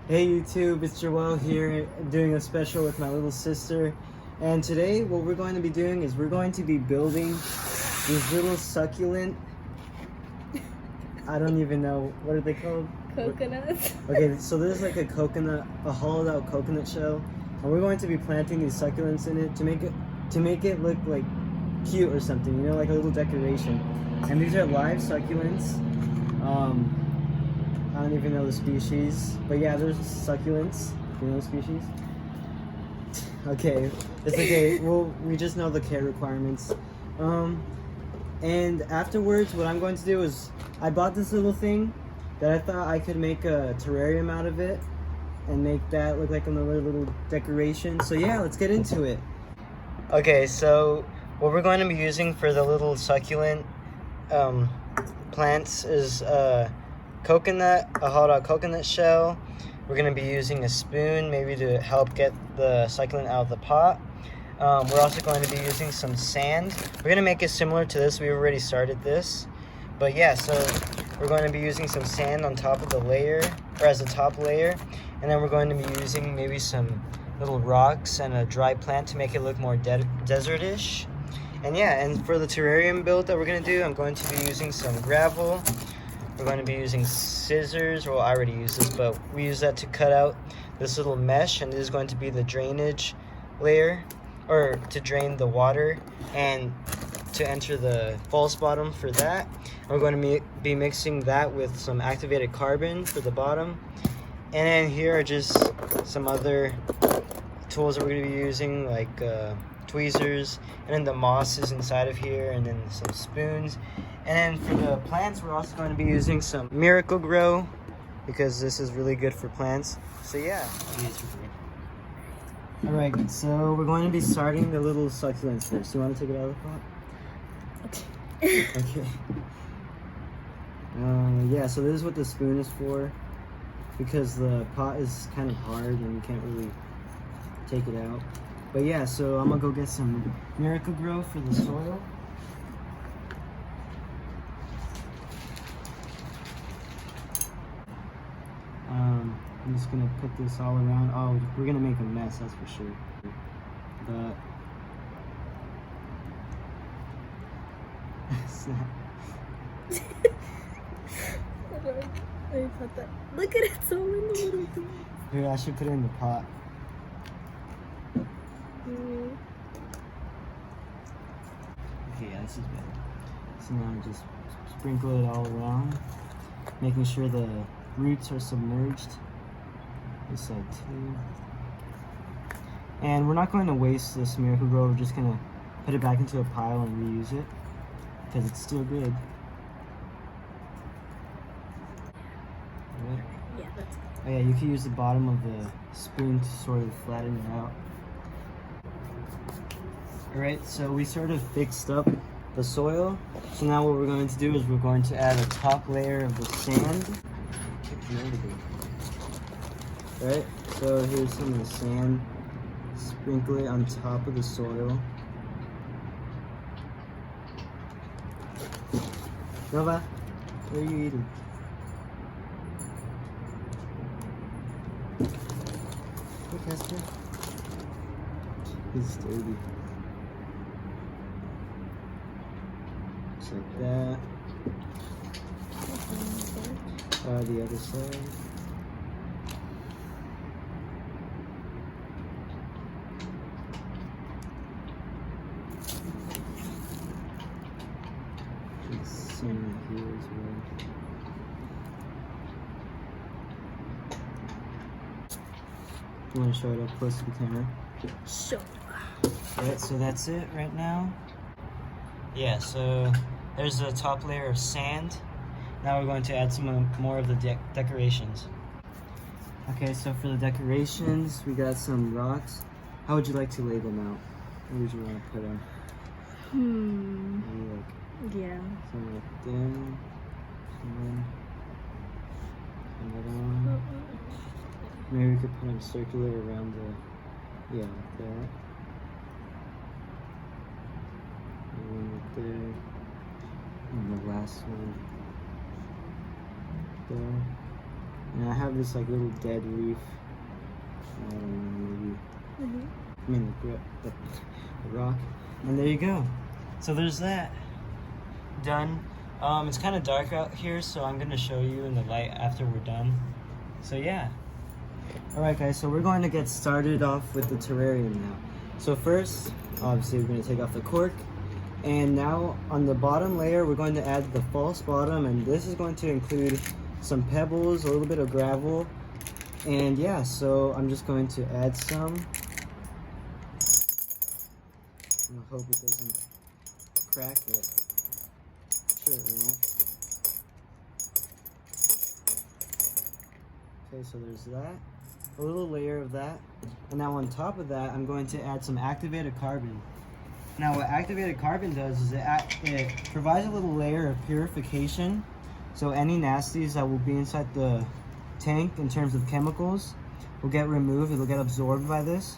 Hey YouTube, it's Joel here doing a special with my little sister. And today what we're going to be doing is we're going to be building these little succulent, I don't even know, what are they called? Coconuts. Okay, so this is like a coconut, a hollowed out coconut shell. And we're going to be planting these succulents in it to make it look like cute or something, you know, like a little decoration. And these are live succulents. I don't even know the species, but yeah, there's succulents. Do you know the species? Okay, it's okay. Well, we just know the care requirements. And afterwards, what I'm going to do is I bought this little thing that I thought I could make a terrarium out of it and make that look like another little decoration. So yeah, let's get into it. Okay, so what we're going to be using for the little succulent plants is coconut, a hollowed out coconut shell. We're going to be using a spoon maybe to help get the succulent out of the pot. We're also going to be using some sand. We're going to make it similar to this. We already started this. But yeah, so we're going to be using some sand on top of the layer, or as a top layer. And then we're going to be using maybe some little rocks and a dry plant to make it look more desertish. And yeah, and for the terrarium build that we're going to do, I'm going to be using some gravel. We're going to be using scissors. Well, I already used this, but we use that to cut out this little mesh, and this is going to be the drainage layer, or to drain the water and to enter the false bottom for that. And we're going to be mixing that with some activated carbon for the bottom. And then here are just some other tools that we're going to be using, like tweezers, and then the moss is inside of here, and then some spoons. And then for the plants, we're also going to be using some Miracle Grow, because this is really good for plants. So yeah. Alright, so we're going to be starting the little succulents first. You want to take it out of the pot? Okay. Yeah, so this is what the spoon is for, because the pot is kind of hard and you can't really take it out. But yeah, so I'm gonna go get some Miracle Grow for the soil. I'm just gonna put this all around. Oh, we're gonna make a mess, that's for sure. But snap. Look at it, so many little things. Here, I should put it in the pot. Okay, yeah, this is better. So now just sprinkle it all around, making sure the roots are submerged. This side too. And we're not going to waste this Miracle Grow. We're just gonna put it back into a pile and reuse it because it's still good. Right? Yeah, that's good. Oh yeah, you can use the bottom of the spoon to sort of flatten it out. Alright, so we sort of fixed up the soil. So now what we're going to do is we're going to add a top layer of the sand. Right, so here's some of the sand. Sprinkle it on top of the soil. Nova, what are you eating? Hey, Casper. He's dirty. Just like that. The other side. Some here as well. You want to show it up close to the camera? Sure. Right, so that's it right now. Yeah, so there's a top layer of sand. Now we're going to add some more of the decorations. Okay, so for the decorations, we got some rocks. How would you like to lay them out? What would you want to put on? Maybe like Yeah. something like that. Another one. Maybe we could put them circular around the, yeah, like that. And one right there. And the last one there. And I have this like little dead leaf. Maybe. I mean the rock. And there you go. So there's that. Done. It's kind of dark out here, so I'm gonna show you in the light after we're done. So yeah. Alright guys, so we're going to get started off with the terrarium now. So first, obviously we're going to take off the cork. And now on the bottom layer, we're going to add the false bottom, and this is going to include some pebbles, a little bit of gravel. And yeah, so I'm just going to add some. I hope it doesn't crack it. Sure it won't. Okay, so there's that. A little layer of that. And now on top of that, I'm going to add some activated carbon. Now what activated carbon does is it provides a little layer of purification. So any nasties that will be inside the tank in terms of chemicals will get removed. It'll get absorbed by this.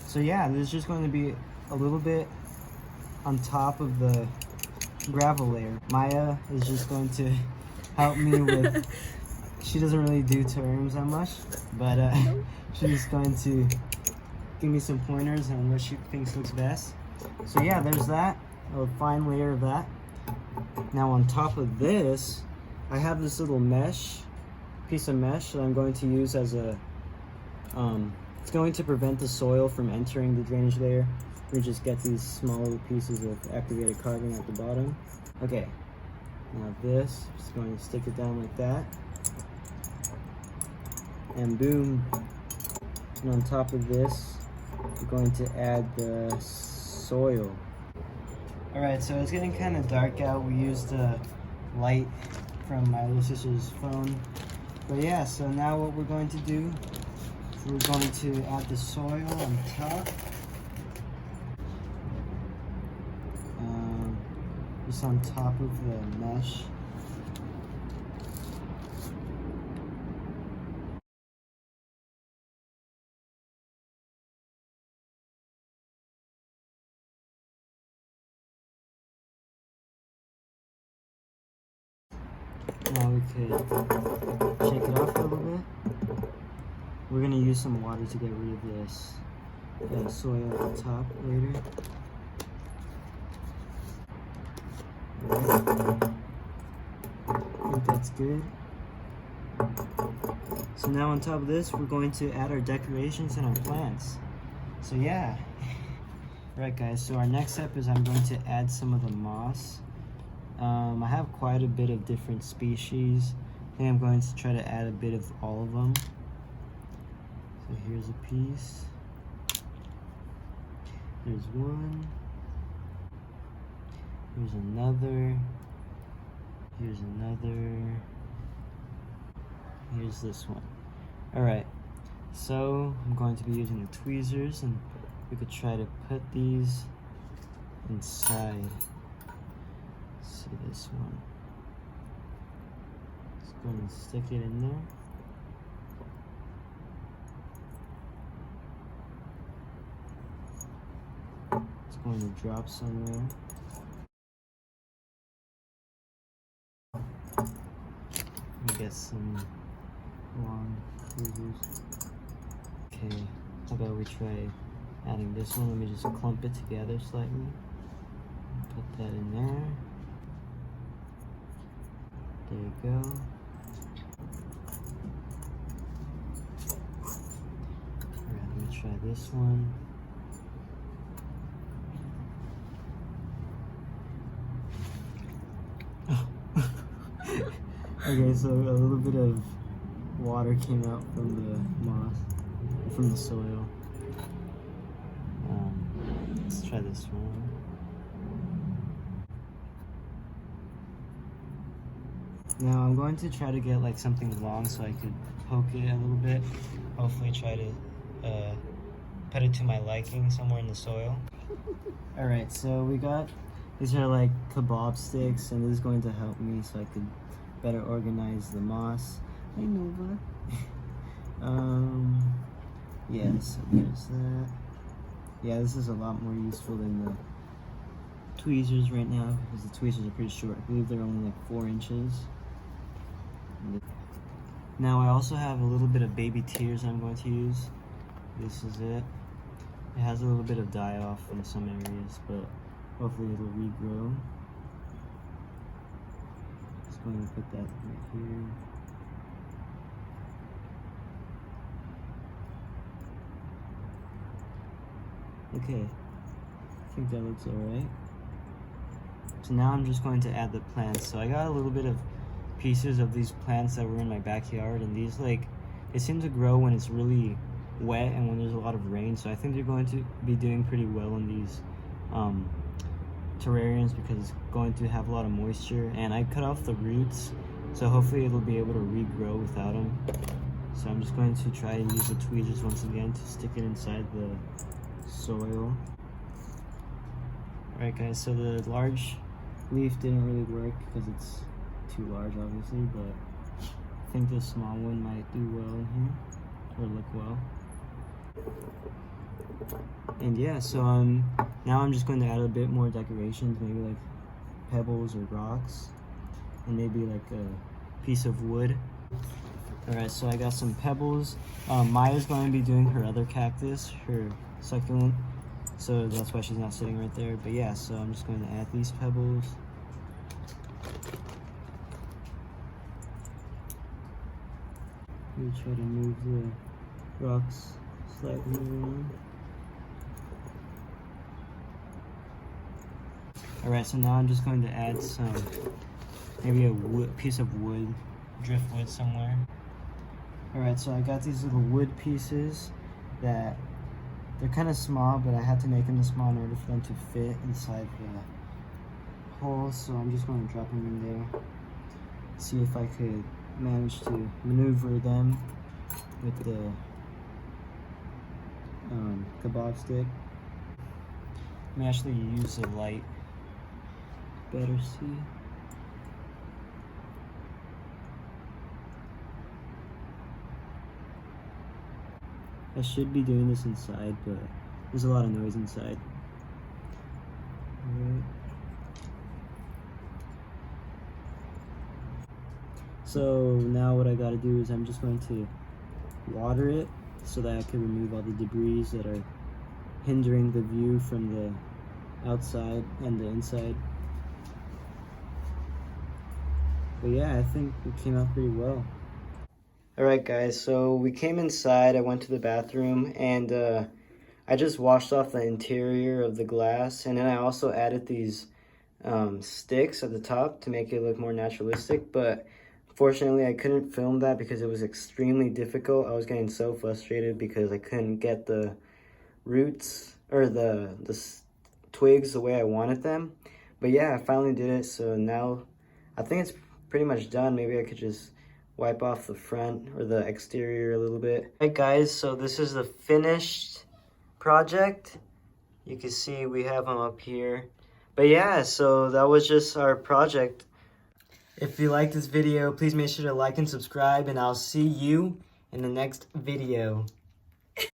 So yeah, there's just going to be a little bit on top of the gravel layer. Maya is just going to help me with, she doesn't really do terrariums that much, but she's going to give me some pointers on what she thinks looks best. So yeah, there's that, a fine layer of that. Now on top of this, I have this little piece of mesh that I'm going to use as a, it's going to prevent the soil from entering the drainage layer. We just get these small little pieces of activated carbon at the bottom. Okay, now this, just going to stick it down like that. And boom. And on top of this, we're going to add the soil. Alright, so it's getting kind of dark out. We used the light from my little sister's phone. But yeah, so now what we're going to do, we're going to add the soil on top. Just on top of the mesh. Now we could shake it off a little bit. We're gonna use some water to get rid of this soil at the top later. Right. I think that's good. So now on top of this, we're going to add our decorations and our plants. So yeah. Right guys, so our next step is I'm going to add some of the moss. I have quite a bit of different species. I think I'm going to try to add a bit of all of them. So here's a piece. There's one. Here's another. Here's another. Here's this one. Alright, so I'm going to be using the tweezers, and we could try to put these inside. Let's see this one. Just going to stick it in there. It's going to drop somewhere. Get some long tweezers. Okay, how about we try adding this one? Let me just clump it together slightly. Put that in there. There you go. Alright, let me try this one. Okay, so a little bit of water came out from the moss, from the soil. Let's try this one. Now I'm going to try to get like something long so I could poke it a little bit. Hopefully try to put it to my liking somewhere in the soil. Alright, so we got, these are like kebab sticks, and this is going to help me so I could better organize the moss. Hi Nova. Yeah, so there's that. Yeah, this is a lot more useful than the tweezers right now, because the tweezers are pretty short. I believe they're only like 4 inches. Now I also have a little bit of baby tears I'm going to use. This is it. It has a little bit of die off in some areas, but hopefully it'll regrow. Just going to put that right here. Okay, I think that looks alright. So now I'm just going to add the plants. So I got a little bit of pieces of these plants that were in my backyard, and these they seem to grow when it's really wet and when there's a lot of rain. So I think they're going to be doing pretty well in these terrariums because it's going to have a lot of moisture. And I cut off the roots, so hopefully it'll be able to regrow without them. So I'm just going to try and use the tweezers once again to stick it inside the soil. Alright guys, so the large leaf didn't really work because it's too large obviously, but I think the small one might do well in here, or look well. And yeah, so now I'm just going to add a bit more decorations, maybe like pebbles or rocks, and maybe like a piece of wood. Alright, so I got some pebbles. Maya's going to be doing her other cactus, her succulent, so that's why she's not sitting right there. But yeah, so I'm just going to add these pebbles. We try to move the rocks slightly around. Alright, so now I'm just going to add some, maybe a piece of wood, driftwood somewhere. Alright, so I got these little wood pieces that they're kind of small, but I had to make them small in order for them to fit inside the hole. So I'm just going to drop them in there, see if I could manage to maneuver them with the kebab stick. Let me actually use the light better see. I should be doing this inside, but there's a lot of noise inside. Alright. So now what I gotta do is I'm just going to water it so that I can remove all the debris that are hindering the view from the outside and the inside. But yeah, I think it came out pretty well. Alright guys, so we came inside, I went to the bathroom, and I just washed off the interior of the glass, and then I also added these sticks at the top to make it look more naturalistic, but fortunately I couldn't film that because it was extremely difficult. I was getting so frustrated because I couldn't get the roots, or the twigs the way I wanted them. But yeah, I finally did it, so now I think it's pretty much done. Maybe I could just wipe off the front or the exterior a little bit. Alright guys, so this is the finished project. You can see we have them up here. But yeah, so that was just our project. If you like this video, please make sure to like and subscribe, and I'll see you in the next video.